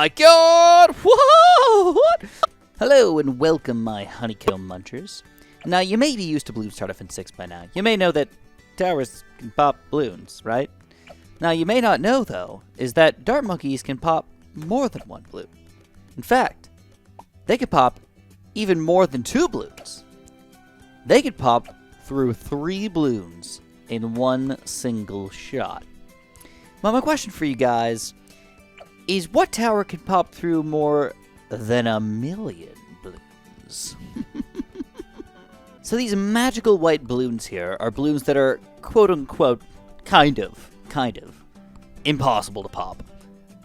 my god! Whoa! What? Hello and welcome, my honeycomb munchers. Now, you may be used to Bloons Tower Defense 6 by now. You may know that towers can pop balloons, right? Now, you may not know, though, is that dart monkeys can pop more than one balloon. In fact, they could pop even more than 2 balloons. They could pop through 3 balloons in one single shot. Well, my question for you guys is, what tower can pop through more than 1,000,000 balloons? So these magical white balloons here are balloons that are quote-unquote kind of impossible to pop.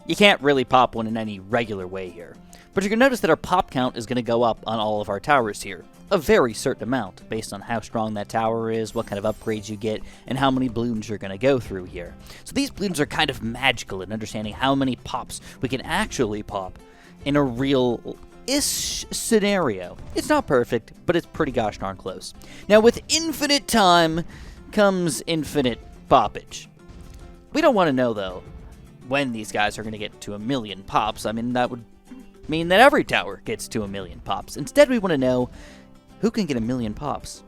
You can't really pop one in any regular way here. But you're going to notice that our pop count is going to go up on all of our towers here. A very certain amount, based on how strong that tower is, what kind of upgrades you get, and how many balloons you're going to go through here. So these balloons are kind of magical in understanding how many pops we can actually pop in a real-ish scenario. It's not perfect, but it's pretty gosh darn close. Now, with infinite time comes infinite poppage. We don't want to know, though, when these guys are going to get to 1,000,000 pops. I mean, that would mean that every tower gets to 1,000,000 pops. Instead, we want to know who can get 1,000,000 pops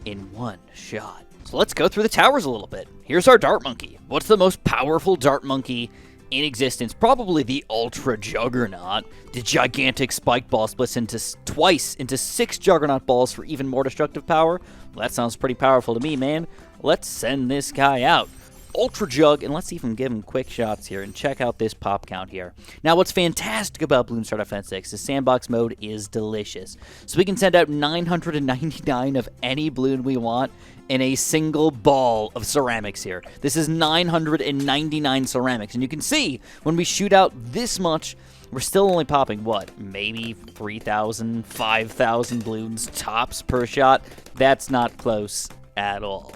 in one shot. So let's go through the towers a little bit. Here's our dart monkey. What's the most powerful dart monkey in existence? Probably the Ultra Juggernaut. The gigantic spike ball splits twice into 6 Juggernaut balls for even more destructive power. Well, that sounds pretty powerful to me, man. Let's send this guy out. Ultra Jug, and let's even give him quick shots here and check out this pop count here. Now, what's fantastic about Bloons Tower Defense 6 is sandbox mode is delicious. So we can send out 999 of any balloon we want in a single ball of ceramics here. This is 999 ceramics, and you can see when we shoot out this much, we're still only popping, what, maybe 3,000, 5,000 balloons tops per shot? That's not close at all.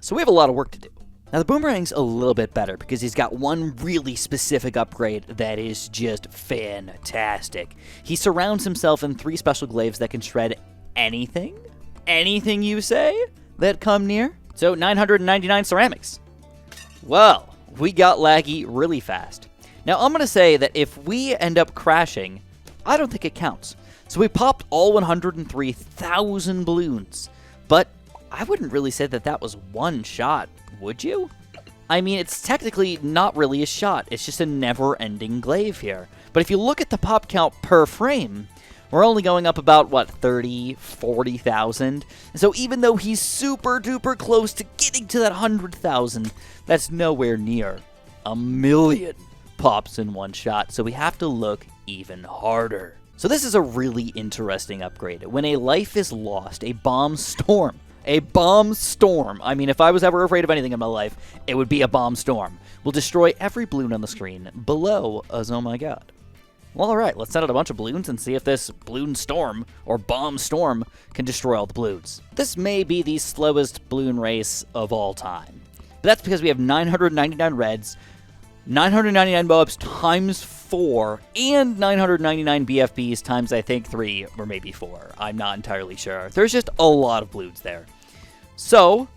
So we have a lot of work to do. Now, the Boomerang's a little bit better because he's got one really specific upgrade that is just fantastic. He surrounds himself in 3 special glaives that can shred anything you say, that come near. So, 999 ceramics. Well, we got laggy really fast. Now, I'm going to say that if we end up crashing, I don't think it counts. So we popped all 103,000 balloons, but I wouldn't really say that that was one shot. Would you? I mean, it's technically not really a shot. It's just a never-ending glaive here. But if you look at the pop count per frame, we're only going up about, what, 30, 40,000? So even though he's super-duper close to getting to that 100,000, that's nowhere near 1,000,000 pops in one shot. So we have to look even harder. So this is a really interesting upgrade. When a life is lost, a bomb storm. A bomb storm. I mean, if I was ever afraid of anything in my life, it would be a bomb storm. Will destroy every balloon on the screen below us. Oh my god. Well, alright, let's send out a bunch of balloons and see if this balloon storm, or bomb storm, can destroy all the balloons. This may be the slowest balloon race of all time. But that's because we have 999 reds, 999 MOABs times 4, and 999 BFBs times, I think, 3 or maybe 4. I'm not entirely sure. There's just a lot of balloons there. So,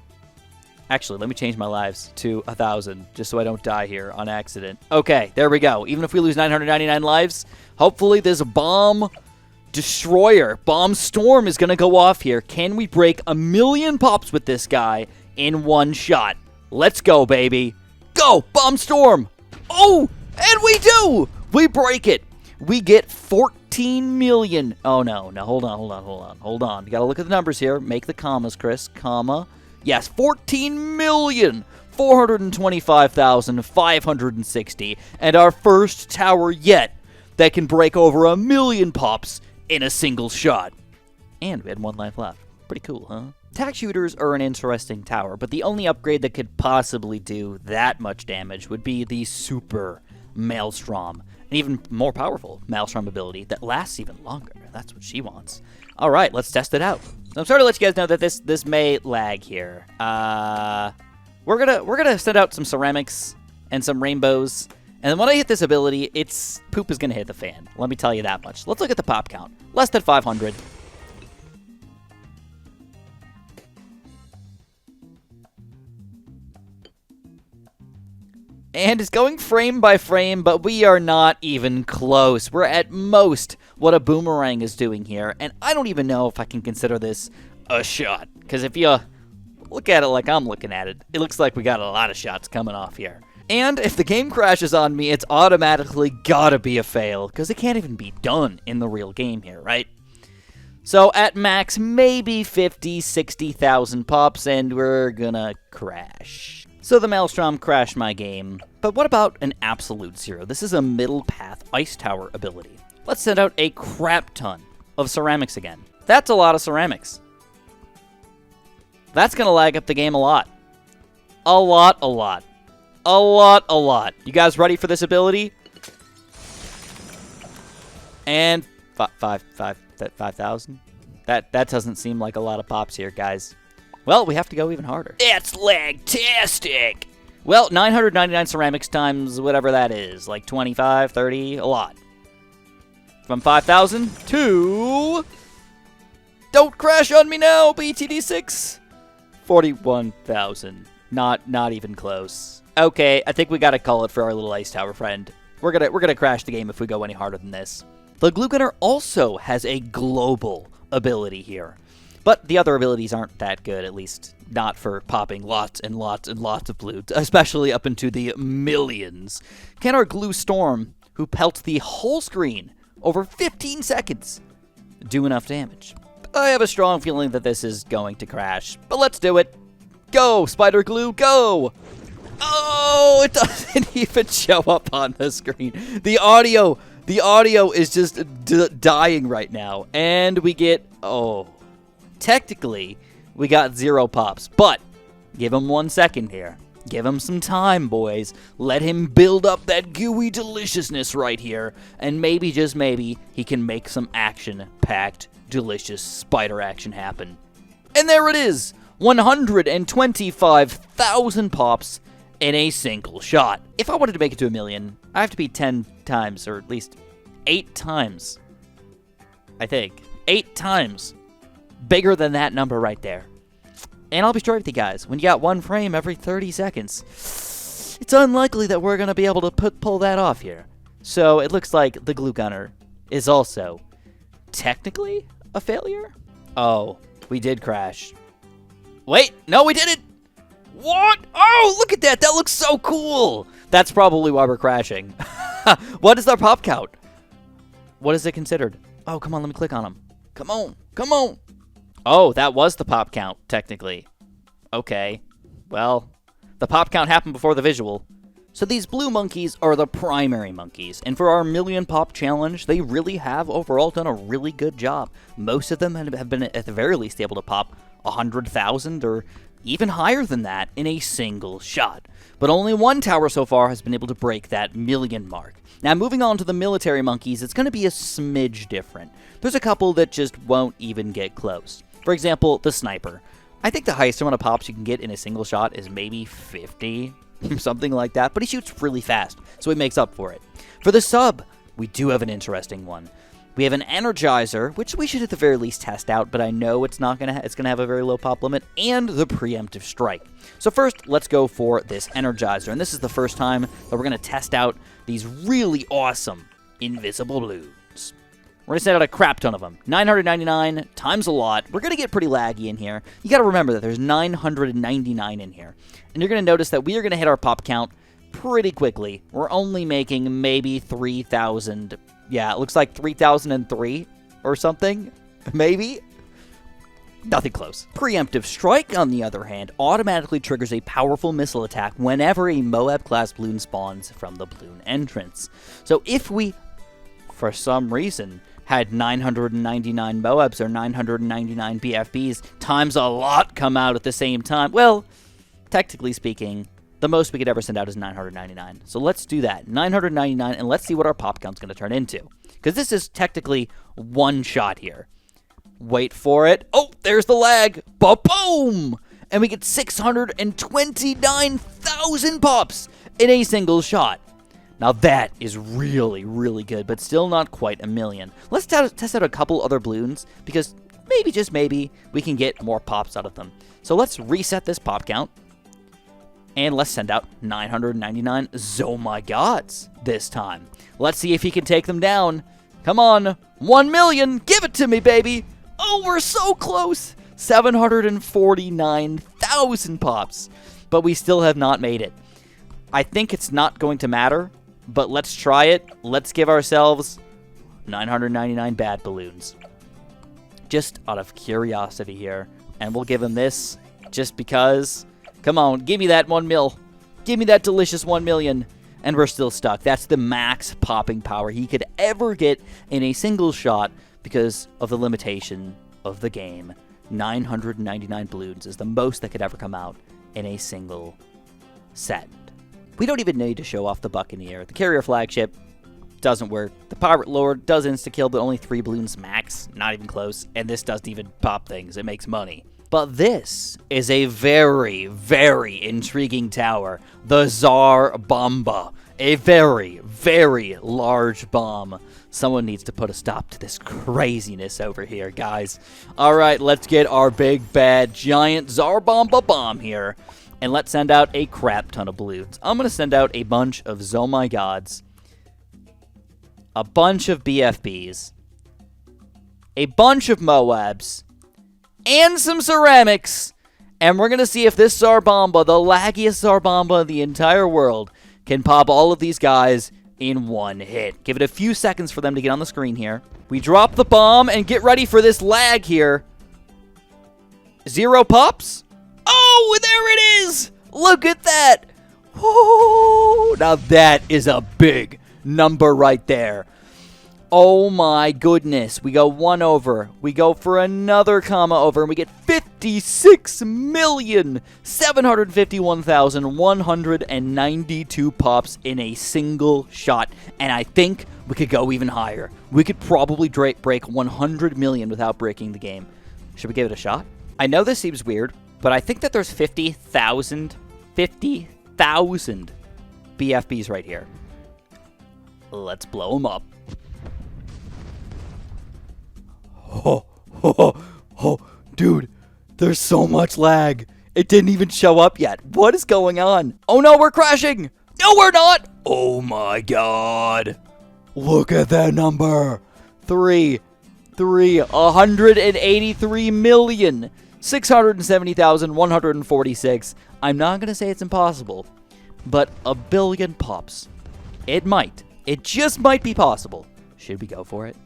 actually, let me change my lives to 1,000, just so I don't die here on accident. Okay, there we go. Even if we lose 999 lives, hopefully this bomb destroyer, bomb storm is going to go off here. Can we break 1,000,000 pops with this guy in one shot? Let's go, baby. Go, bomb storm. Oh, and we do! We break it. We get 14 million. Oh, no. Now, hold on. You got to look at the numbers here. Make the commas, Chris. Comma. Yes, 14,425,560. And our first tower yet that can break over 1,000,000 pops in a single shot. And we had 1 life left. Pretty cool, huh? Tack shooters are an interesting tower, but the only upgrade that could possibly do that much damage would be the Super Maelstrom, an even more powerful Maelstrom ability that lasts even longer. That's what she wants. All right, let's test it out. So I'm sorry to let you guys know that this may lag here. We're gonna send out some ceramics and some rainbows, and then when I hit this ability, its poop is gonna hit the fan. Let me tell you that much. Let's look at the pop count. Less than 500. And it's going frame by frame, but we are not even close. We're at most what a boomerang is doing here, and I don't even know if I can consider this a shot. Because if you look at it like I'm looking at it, it looks like we got a lot of shots coming off here. And if the game crashes on me, it's automatically gotta be a fail, because it can't even be done in the real game here, right? So at max, maybe 50, 60,000 pops, and we're gonna crash. So the Maelstrom crashed my game, but what about an absolute zero? This is a middle path ice tower ability. Let's send out a crap ton of ceramics again. That's a lot of ceramics. That's gonna lag up the game a lot. A lot. You guys ready for this ability? And 5,000? That doesn't seem like a lot of pops here, guys. Well, we have to go even harder. It's lagtastic! Well, 999 ceramics times whatever that is. Like 25, 30, a lot. From 5,000 to... Don't crash on me now, BTD6! 41,000. Not even close. Okay, I think we gotta call it for our little ice tower friend. We're gonna crash the game if we go any harder than this. The glue gunner also has a global ability here. But the other abilities aren't that good, at least not for popping lots and lots and lots of balloons, especially up into the millions. Can our glue storm, who pelts the whole screen over 15 seconds, do enough damage? I have a strong feeling that this is going to crash, but let's do it. Go, spider glue, go! Oh, it doesn't even show up on the screen. The audio is just dying right now, and we get, technically, we got 0 pops, but give him 1 second here. Give him some time, boys. Let him build up that gooey deliciousness right here, and maybe, just maybe, he can make some action-packed, delicious spider action happen. And there it is! 125,000 pops in a single shot. If I wanted to make it to 1 million, I have to be 10 times, or at least 8 times, I think. 8 times bigger than that number right there. And I'll be straight with you guys. When you got 1 frame every 30 seconds, it's unlikely that we're going to be able to pull that off here. So it looks like the glue gunner is also technically a failure. Oh, we did crash. Wait, no, we didn't. What? Oh, look at that. That looks so cool. That's probably why we're crashing. What is our pop count? What is it considered? Oh, come on, let me click on them. Come on. Oh, that was the pop count, technically. Okay. Well, the pop count happened before the visual. So these blue monkeys are the primary monkeys, and for our million pop challenge, they really have overall done a really good job. Most of them have been, at the very least, able to pop 100,000 or even higher than that in a single shot. But only one tower so far has been able to break that million mark. Now, moving on to the military monkeys, it's going to be a smidge different. There's a couple that just won't even get close. For example, the sniper. I think the highest amount of pops you can get in a single shot is maybe 50, something like that, but he shoots really fast, so he makes up for it. For the sub, we do have an interesting one. We have an Energizer, which we should at the very least test out, but I know it's gonna have a very low pop limit, and the Preemptive Strike. So first, let's go for this Energizer, and this is the first time that we're gonna test out these really awesome invisible balloons. We're gonna send out a crap ton of them. 999 times a lot. We're gonna get pretty laggy in here. You gotta remember that there's 999 in here, and you're gonna notice that we are gonna hit our pop count pretty quickly. We're only making maybe 3,000. Yeah, it looks like 3,003 or something, maybe? Nothing close. Preemptive Strike, on the other hand, automatically triggers a powerful missile attack whenever a Moab-class balloon spawns from the balloon entrance. So if we, for some reason, had 999 Moabs or 999 BFBs times a lot come out at the same time, well, technically speaking, the most we could ever send out is 999. So let's do that. 999, and let's see what our pop count's going to turn into. Because this is technically one shot here. Wait for it. Oh, there's the lag. Ba-boom! And we get 629,000 pops in a single shot. Now that is really, really good, but still not quite a million. Let's test out a couple other balloons, because maybe, just maybe, we can get more pops out of them. So let's reset this pop count. And let's send out 999 my gods this time. Let's see if he can take them down. Come on. 1 million. Give it to me, baby. Oh, we're so close. 749,000 pops. But we still have not made it. I think it's not going to matter, but let's try it. Let's give ourselves 999 bad balloons. Just out of curiosity here. And we'll give him this just because. Come on, give me that 1 mil. Give me that delicious 1 million. And we're still stuck. That's the max popping power he could ever get in a single shot because of the limitation of the game. 999 balloons is the most that could ever come out in a single set. We don't even need to show off the Buccaneer. The carrier flagship doesn't work. The Pirate Lord does insta-kill, but only 3 balloons max. Not even close. And this doesn't even pop things. It makes money. But this is a very, very intriguing tower. The Tsar Bomba. A very, very large bomb. Someone needs to put a stop to this craziness over here, guys. Alright, let's get our big, bad, giant Tsar Bomba bomb here. And let's send out a crap ton of balloons. I'm going to send out a bunch of Oh My Gods. A bunch of BFBs. A bunch of Moabs. And some ceramics. And we're going to see if this Tsar Bomba, the laggiest Tsar Bomba in the entire world, can pop all of these guys in one hit. Give it a few seconds for them to get on the screen here. We drop the bomb and get ready for this lag here. 0 pops. Oh, there it is. Look at that. Whoa. Now that is a big number right there. Oh my goodness. We go 1 over. We go for another comma over, and we get 56,751,192 pops in a single shot. And I think we could go even higher. We could probably break 100 million without breaking the game. Should we give it a shot? I know this seems weird, but I think that there's 50,000 BFBs right here. Let's blow them up. Oh, dude, there's so much lag. It didn't even show up yet. What is going on? Oh no, we're crashing. No, we're not. Oh my god. Look at that number. 183,670,146. I'm not going to say it's impossible, but a billion pops. It might. It just might be possible. Should we go for it?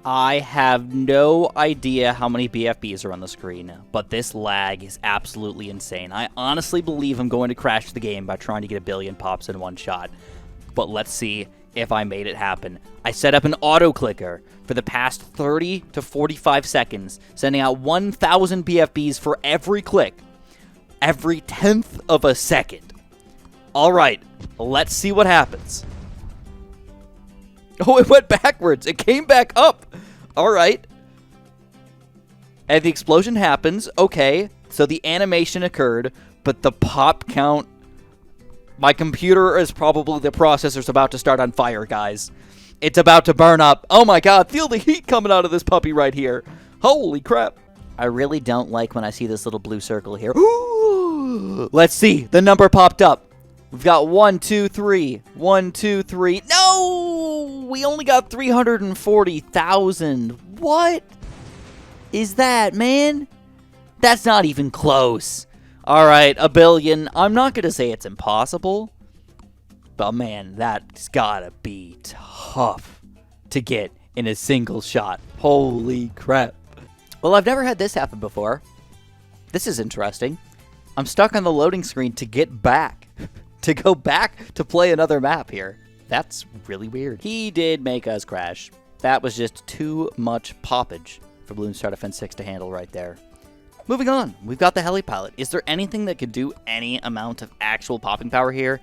I have no idea how many BFBs are on the screen, but this lag is absolutely insane. I honestly believe I'm going to crash the game by trying to get a billion pops in one shot. But let's see if I made it happen. I set up an auto clicker for the past 30 to 45 seconds, sending out 1,000 BFBs for every click, every 10th of a second. All right, let's see what happens. Oh, it went backwards. It came back up. All right. And the explosion happens. Okay. So the animation occurred, but the pop count... My computer is probably... The processor's about to start on fire, guys. It's about to burn up. Oh my god. Feel the heat coming out of this puppy right here. Holy crap. I really don't like when I see this little blue circle here. Let's see. The number popped up. We've got 1, 2, 3. 1, 2, 3. No! We only got 340,000. What is that, man? That's not even close. All right, a billion. I'm not going to say it's impossible, but man, that's got to be tough to get in a single shot. Holy crap. Well, I've never had this happen before. This is interesting. I'm stuck on the loading screen to get back. To go back to play another map here. That's really weird. He did make us crash. That was just too much poppage for Bloons Star Defense 6 to handle right there. Moving on, we've got the Heli pilot. Is there anything that could do any amount of actual popping power here?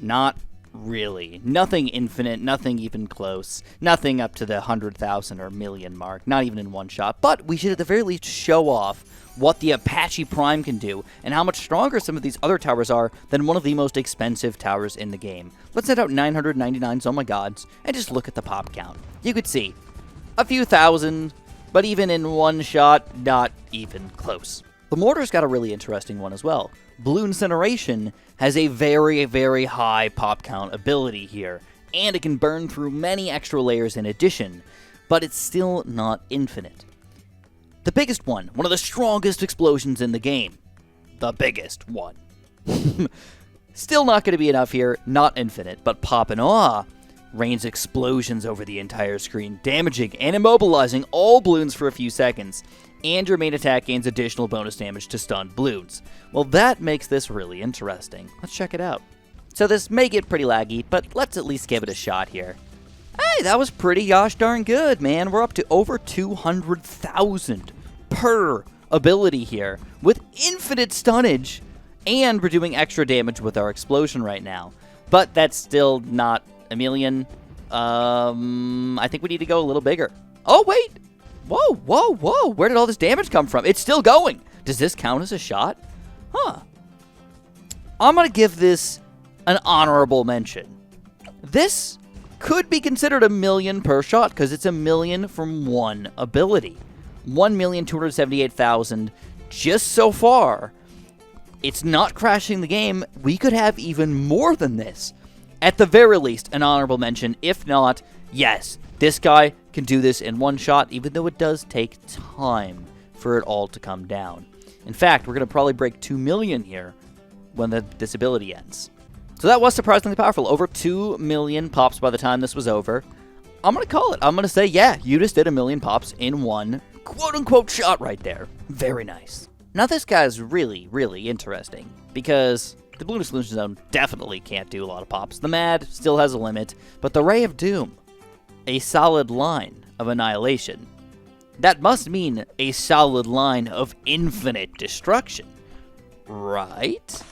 Not really. Nothing infinite, nothing even close. Nothing up to the 100,000 or million mark, not even in one shot. But we should at the very least show off what the Apache Prime can do, and how much stronger some of these other towers are than one of the most expensive towers in the game. Let's set out 999 Oh My Gods, and just look at the pop count. You could see a few thousand, but even in one shot, not even close. The mortar's got a really interesting one as well. Blue Incineration has a very, very high pop count ability here, and it can burn through many extra layers in addition, but it's still not infinite. The biggest one of the strongest explosions in the game. The biggest one. Still not going to be enough here, not infinite, but Pop and Awe rains explosions over the entire screen, damaging and immobilizing all balloons for a few seconds, and your main attack gains additional bonus damage to stunned balloons. Well, that makes this really interesting. Let's check it out. So this may get pretty laggy, but let's at least give it a shot here. Hey, that was pretty gosh darn good, man. We're up to over 200,000 per ability here, with infinite stunnage, and we're doing extra damage with our explosion right now. But that's still not a million. I think we need to go a little bigger. Oh, wait! Whoa, whoa, whoa! Where did all this damage come from? It's still going! Does this count as a shot? Huh. I'm gonna give this an honorable mention. This could be considered a million per shot, because it's a million from one ability. 1,278,000 just so far. It's not crashing the game. We could have even more than this. At the very least, an honorable mention. If not, yes, this guy can do this in one shot, even though it does take time for it all to come down. In fact, we're going to probably break 2 million here when this ability ends. So that was surprisingly powerful. Over 2 million pops by the time this was over. I'm going to call it. I'm going to say, yeah, you just did 1 million pops in one quote-unquote shot right there. Very nice. Now this guy's really, really interesting, because the Bloons Solution Zone definitely can't do a lot of pops. The Mad still has a limit, but the Ray of Doom, a solid line of annihilation. That must mean a solid line of infinite destruction, right?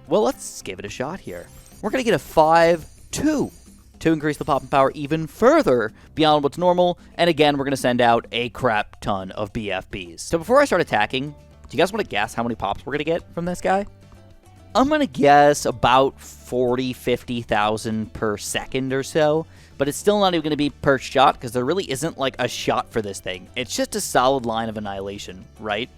Well, let's give it a shot here. We're going to get a 5-2 to increase the pop and power even further beyond what's normal, and again, we're going to send out a crap ton of BFBs. So before I start attacking, do you guys want to guess how many pops we're going to get from this guy? I'm going to guess about 40, 50,000 per second or so, but it's still not even going to be per shot, because there really isn't like a shot for this thing. It's just a solid line of annihilation, right?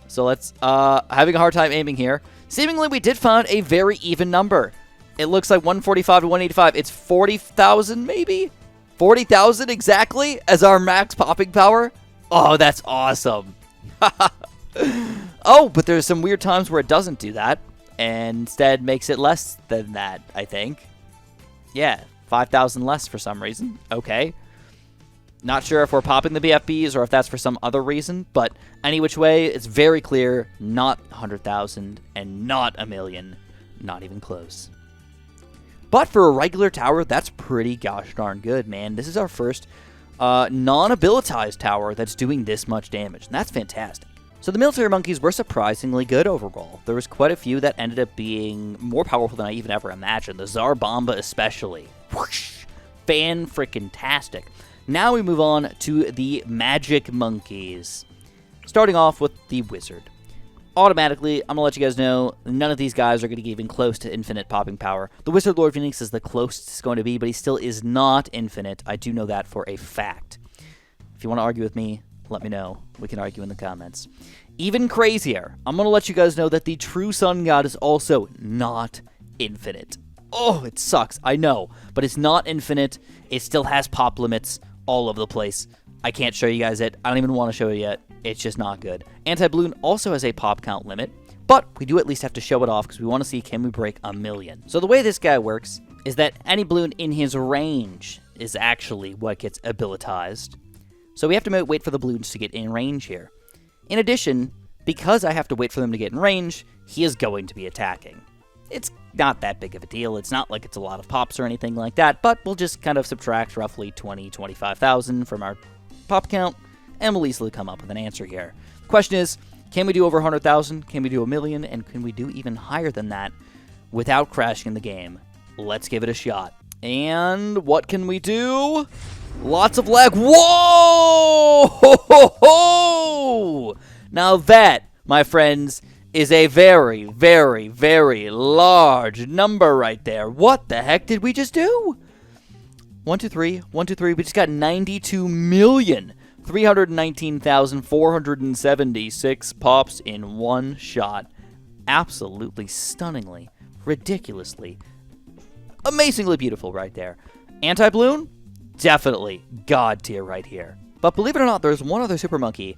So let's, having a hard time aiming here. Seemingly, we did find a very even number. It looks like 145 to 185. It's 40,000 maybe? 40,000 exactly as our max popping power? Oh, that's awesome. Oh, but there's some weird times where it doesn't do that, and instead makes it less than that, I think. Yeah, 5,000 less for some reason. Okay. Not sure if we're popping the BFBs or if that's for some other reason, but any which way, it's very clear, not 100,000 and not 1 million. Not even close. But for a regular tower, that's pretty gosh darn good, man. This is our first non-abilitized tower that's doing this much damage, and that's fantastic. So the military monkeys were surprisingly good overall. There was quite a few that ended up being more powerful than I even ever imagined. The Tsar Bomba especially. Whoosh! Fan-frickin-tastic. Now we move on to the magic monkeys. Starting off with the wizard. Automatically, I'm going to let you guys know, none of these guys are going to get even close to infinite popping power. The Wizard Lord Phoenix is the closest it's going to be, but he still is not infinite. I do know that for a fact. If you want to argue with me, let me know. We can argue in the comments. Even crazier, I'm going to let you guys know that the true Sun God is also not infinite. Oh, it sucks, I know, but it's not infinite. It still has pop limits all over the place. I can't show you guys it. I don't even want to show you yet. It's just not good. Anti-Bloon also has a pop count limit, but we do at least have to show it off because we want to see, can we break 1 million? So the way this guy works is that any balloon in his range is actually what gets abilitized. So we have to wait for the balloons to get in range here. In addition, because I have to wait for them to get in range, he is going to be attacking. It's not that big of a deal. It's not like it's a lot of pops or anything like that, but we'll just kind of subtract roughly 20, 25,000 from our pop count, and we'll easily come up with an answer here. Question is, can we do over 100,000? Can we do 1 million? And can we do even higher than that without crashing the game? Let's give it a shot. And what can we do? Lots of lag. Whoa! Ho, ho, ho! Now that, my friends, is a very, very, very large number right there. What the heck did we just do? 1, 2, 3, 1, 2, 3. We just got 92 million 319,476 pops in one shot. Absolutely stunningly, ridiculously, amazingly beautiful right there. Anti-Bloon? Definitely god tier right here. But believe it or not, there's one other super monkey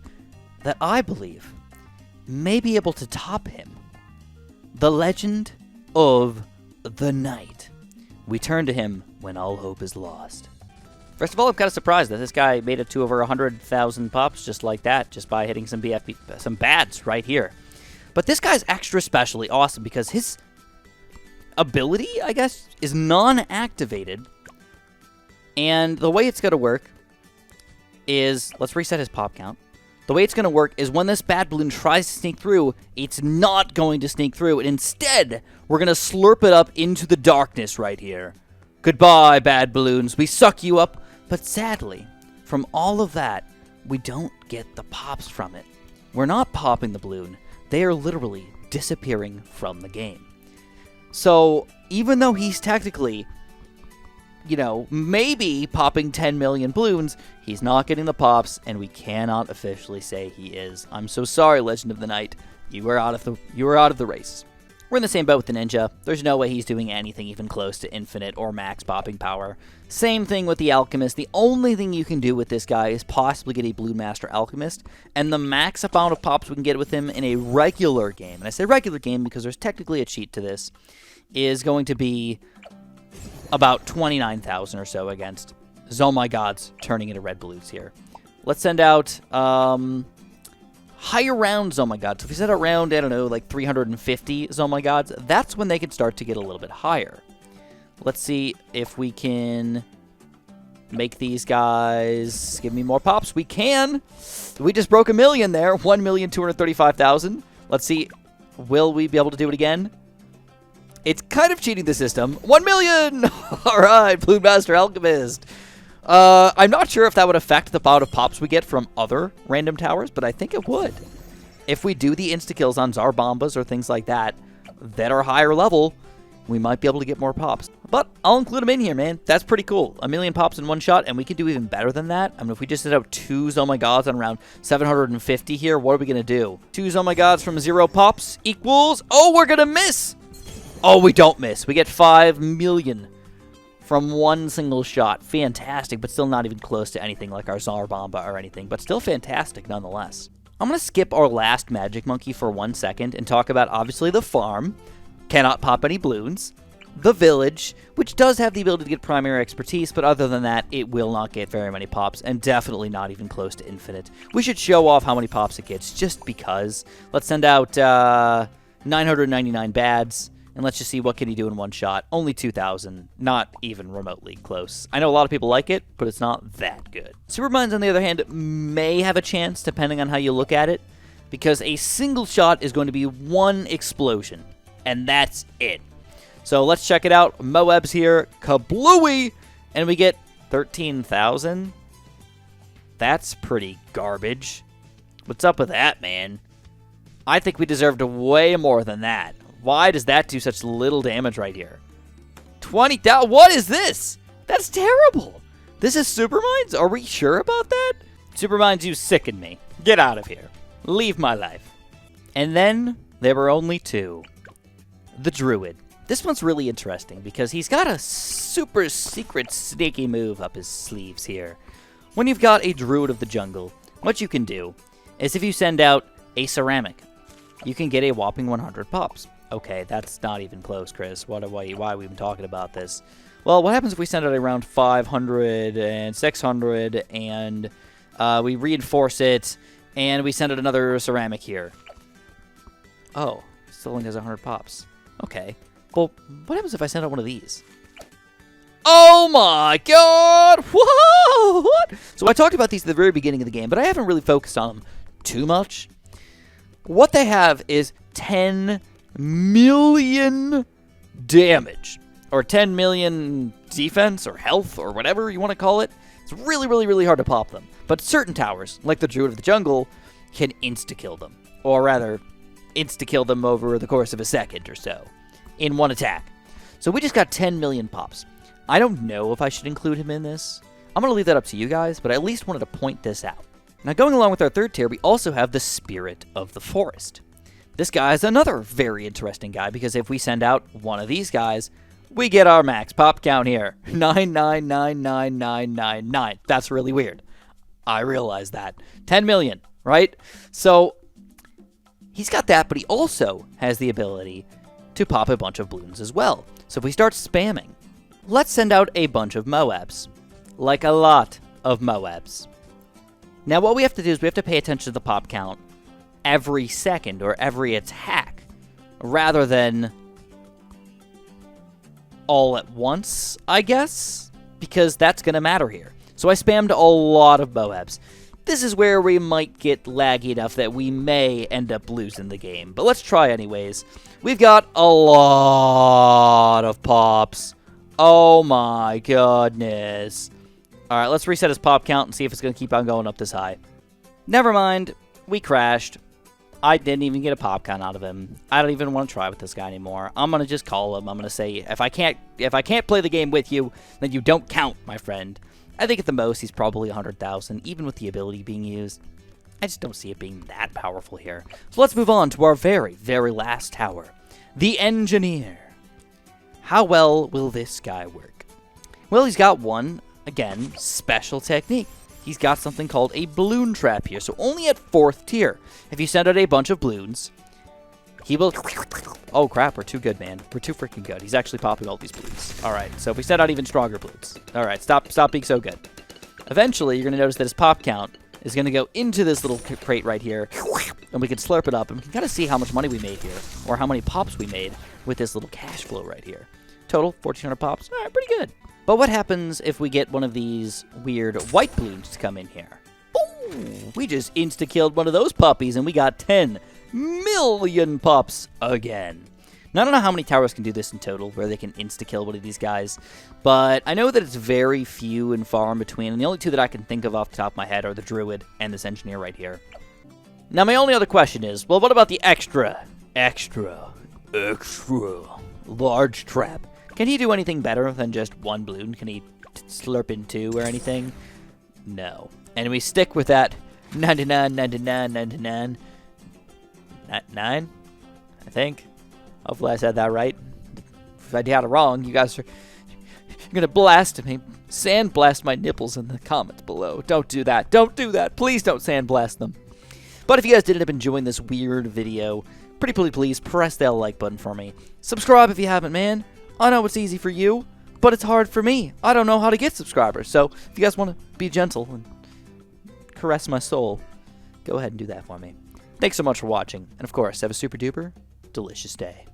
that I believe may be able to top him. The Legend of the Knight. We turn to him when all hope is lost. First of all, I'm kind of surprised that this guy made it to over 100,000 pops just like that, just by hitting some bads right here. But this guy's extra specially awesome because his ability, I guess, is non-activated. And the way it's going to work is, let's reset his pop count. The way it's going to work is when this bad balloon tries to sneak through, it's not going to sneak through. And instead, we're going to slurp it up into the darkness right here. Goodbye, bad balloons. We suck you up. But sadly, from all of that, we don't get the pops from it. We're not popping the balloon. They are literally disappearing from the game. So, even though he's technically, you know, maybe popping 10 million balloons, he's not getting the pops, and we cannot officially say he is. I'm so sorry, Legend of the Knight. You are out of the race. We're in the same boat with the Ninja. There's no way he's doing anything even close to infinite or max popping power. Same thing with the Alchemist. The only thing you can do with this guy is possibly get a Blue Master Alchemist, and the max amount of pops we can get with him in a regular game, and I say regular game because there's technically a cheat to this, is going to be about 29,000 or so against Zomai Gods turning into red balloons here. Let's send out higher round Zomai Gods. So if we set out round, I don't know, like 350 Zomai Gods, that's when they can start to get a little bit higher. Let's see if we can make these guys give me more pops. We can! We just broke 1 million there. 1,235,000. Let's see, will we be able to do it again? It's kind of cheating the system. 1 million! Alright, Blue Master Alchemist. I'm not sure if that would affect the amount of pops we get from other random towers, but I think it would. If we do the insta-kills on Tsar Bombas or things like that are higher level, we might be able to get more pops. But I'll include them in here, man. That's pretty cool. 1 million pops in one shot, and we can do even better than that. I mean, if we just set out 2 Zomai Gods on around 750 here, what are we going to do? 2 Zomai Gods from 0 pops equals... Oh, we're going to miss! Oh, we don't miss. We get 5 million from one single shot. Fantastic, but still not even close to anything like our Tsar Bomba or anything, but still fantastic nonetheless. I'm going to skip our last Magic Monkey for 1 second and talk about, obviously, the farm. Cannot pop any balloons. The village, which does have the ability to get primary expertise, but other than that, it will not get very many pops, and definitely not even close to infinite. We should show off how many pops it gets, just because. Let's send out 999 bads. And let's just see what can he do in one shot. Only 2,000. Not even remotely close. I know a lot of people like it, but it's not that good. Supermines, on the other hand, may have a chance, depending on how you look at it, because a single shot is going to be 1 explosion. And that's it. So let's check it out. Moab's here. Kablooey! And we get 13,000. That's pretty garbage. What's up with that, man? I think we deserved way more than that. Why does that do such little damage right here? 20,000? What is this? That's terrible. This is Supermines? Are we sure about that? Supermines, you sicken me. Get out of here. Leave my life. And then there were only 2. The Druid. This one's really interesting because he's got a super secret sneaky move up his sleeves here. When you've got a Druid of the jungle, what you can do is if you send out a ceramic, you can get a whopping 100 pops. Okay, that's not even close, Chris. Why are we even talking about this? Well, what happens if we send out around 500 and 600 and we reinforce it and we send out another ceramic here? Oh, still only has 100 pops. Okay. Well, what happens if I send out one of these? Oh my god! Whoa! What? So I talked about these at the very beginning of the game, but I haven't really focused on them too much. What they have is 10 million damage, or 10 million defense, or health, or whatever you want to call it. It's really, really, really hard to pop them. But certain towers, like the Druid of the Jungle, can insta-kill them. Or rather, insta-kill them over the course of a second or so, in one attack. So we just got 10 million pops. I don't know if I should include him in this. I'm going to leave that up to you guys, but I at least wanted to point this out. Now, going along with our third tier, we also have the Spirit of the Forest. This guy is another very interesting guy, because if we send out one of these guys, we get our max pop count here. 9999999. That's really weird. I realize that. 10 million, right? So, he's got that, but he also has the ability to pop a bunch of Bloons as well. So if we start spamming, let's send out a bunch of Moabs. Like a lot of Moabs. Now, what we have to do is we have to pay attention to the pop count every second or every attack, rather than all at once, I guess, because that's going to matter here. So I spammed a lot of Moabs. This is where we might get laggy enough that we may end up losing the game, but let's try anyways. We've got a lot of pops. Oh my goodness. Alright, let's reset his pop count and see if it's going to keep on going up this high. Never mind. We crashed. I didn't even get a pop count out of him. I don't even want to try with this guy anymore. I'm going to just call him. I'm going to say, if I can't play the game with you, then you don't count, my friend. I think at the most he's probably 100,000, even with the ability being used. I just don't see it being that powerful here. So let's move on to our very, very last tower. The Engineer. How well will this guy work? Well, he's got one, again, special technique. He's got something called a Bloon trap here, so only at 4th tier. If you send out a bunch of Bloons, he will... Oh crap, we're too good, man. We're too freaking good. He's actually popping all these Bloons. Alright, so if we send out even stronger Bloons. Alright, stop being so good. Eventually, you're going to notice that his pop count is going to go into this little crate right here, and we can slurp it up, and we can kind of see how much money we made here, or how many pops we made with this little cash flow right here. Total, 1,400 pops. Alright, pretty good. But what happens if we get one of these weird white Bloons to come in here? Ooh, we just insta-killed one of those puppies, and we got 10 million pops again. Now, I don't know how many towers can do this in total, where they can insta-kill one of these guys, but I know that it's very few and far in between, and the only two that I can think of off the top of my head are the Druid and this Engineer right here. Now, my only other question is, well, what about the extra large trap? Can he do anything better than just one Bloon? Can he slurp in 2 or anything? No. And we stick with that 99, 99, 99. 9, I think. Hopefully I said that right. If I got it wrong, you guys are going to blast me. Sandblast my nipples in the comments below. Don't do that. Don't do that. Please don't sandblast them. But if you guys did end up enjoying this weird video, please press that like button for me. Subscribe if you haven't, man. I know it's easy for you, but it's hard for me. I don't know how to get subscribers. So if you guys want to be gentle and caress my soul, go ahead and do that for me. Thanks so much for watching, and of course, have a super duper delicious day.